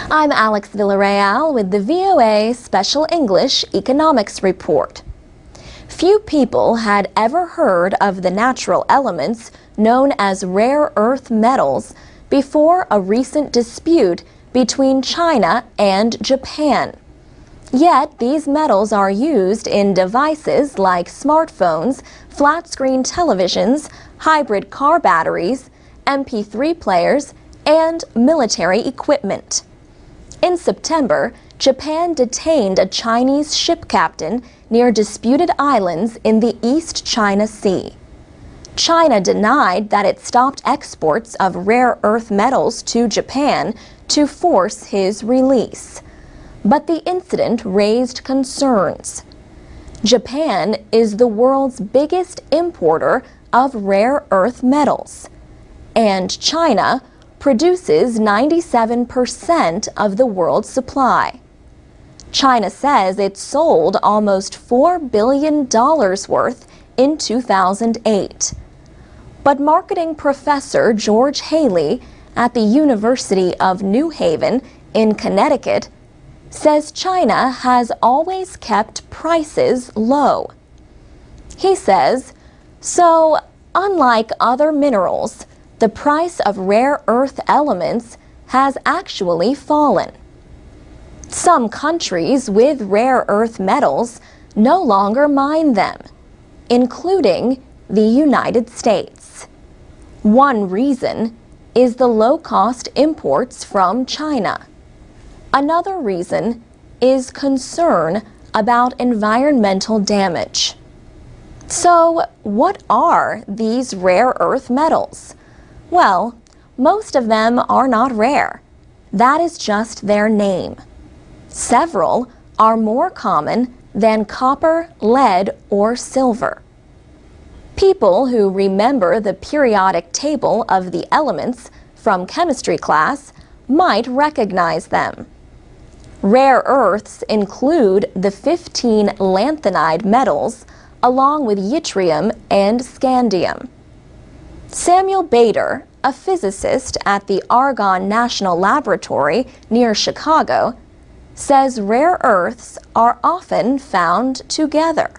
I'm Alex Villarreal with the VOA Special English Economics Report. Few people had ever heard of the natural elements known as rare earth metals before a recent dispute between China and Japan. Yet these metals are used in devices like smartphones, flat-screen televisions, hybrid car batteries, MP3 players, and military equipment. In September, Japan detained a Chinese ship captain near disputed islands in the East China Sea. China denied that it stopped exports of rare earth metals to Japan to force his release. But the incident raised concerns. Japan is the world's biggest importer of rare earth metals, and China produces 97% of the world's supply. China says it sold almost $4 billion worth in 2008. But marketing professor George Haley at the University of New Haven in Connecticut says China has always kept prices low. He says, so unlike other minerals, the price of rare earth elements has actually fallen. Some countries with rare earth metals no longer mine them, including the United States. One reason is the low-cost imports from China. Another reason is concern about environmental damage. So, what are these rare earth metals? Well, most of them are not rare. That is just their name. Several are more common than copper, lead, or silver. People who remember the periodic table of the elements from chemistry class might recognize them. Rare earths include the 15 lanthanide metals, along with yttrium and scandium. Samuel Bader, a physicist at the Argonne National Laboratory near Chicago, says rare earths are often found together.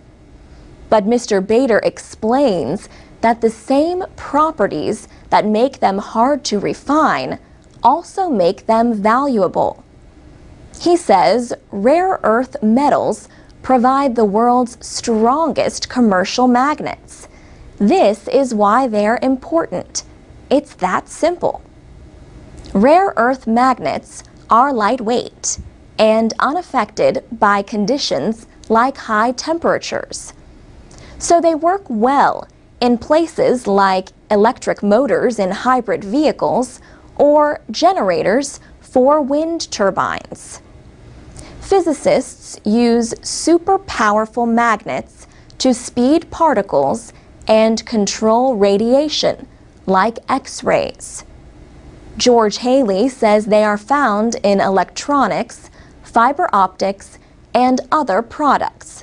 But Mr. Bader explains that the same properties that make them hard to refine also make them valuable. He says rare earth metals provide the world's strongest commercial magnets. This is why they're important. It's that simple. Rare earth magnets are lightweight and unaffected by conditions like high temperatures. So they work well in places like electric motors in hybrid vehicles or generators for wind turbines. Physicists use super powerful magnets to speed particles and control radiation, like X-rays. George Haley says they are found in electronics, fiber optics, and other products.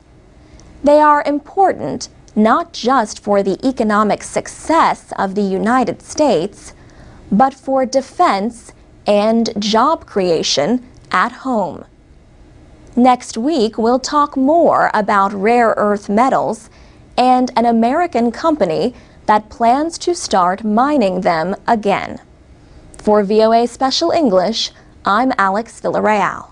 They are important not just for the economic success of the United States, but for defense and job creation at home. Next week, we'll talk more about rare earth metals and an American company that plans to start mining them again. For VOA Special English, I'm Alex Villarreal.